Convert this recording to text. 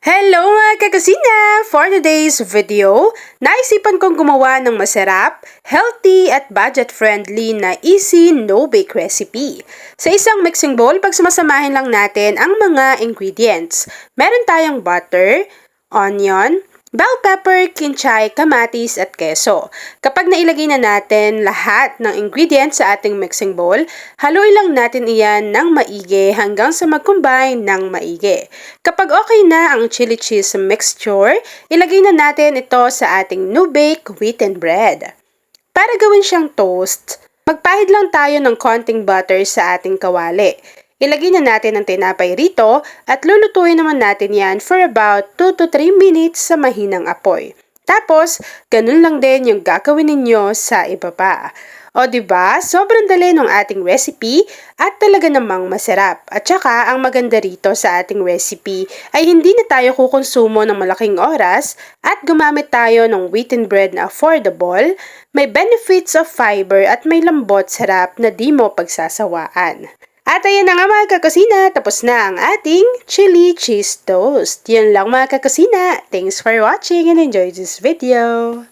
Hello mga kakusina! For today's video, naisipan kong gumawa ng masarap, healthy at budget-friendly na easy no-bake recipe. Sa isang mixing bowl, pagsamasamahin lang natin ang mga ingredients. Meron tayong butter, onion, bell pepper, kinchay, kamatis at keso. Kapag nailagay na natin lahat ng ingredients sa ating mixing bowl, haluin lang natin iyan ng maigi hanggang sa mag-combine ng maigi. Kapag okay na ang chili cheese mixture, ilagay na natin ito sa ating no-bake wheaten bread. Para gawin siyang toast, magpahid lang tayo ng konting butter sa ating kawali. Ilagay na natin ang tinapay rito at lulutuin naman natin yan for about 2 to 3 minutes sa mahinang apoy. Tapos, ganun lang din yung gagawin ninyo sa iba pa. O diba, sobrang dali ng ating recipe at talaga namang masarap. At saka, ang maganda rito sa ating recipe ay hindi na tayo kukonsumo ng malaking oras at gumamit tayo ng wheaten bread na affordable, may benefits of fiber at may lambot sarap na di mo pagsasawaan. At ayan na nga mga kakusina, tapos na ang ating chili cheese toast. Yan lang mga kakusina. Thanks for watching and enjoy this video.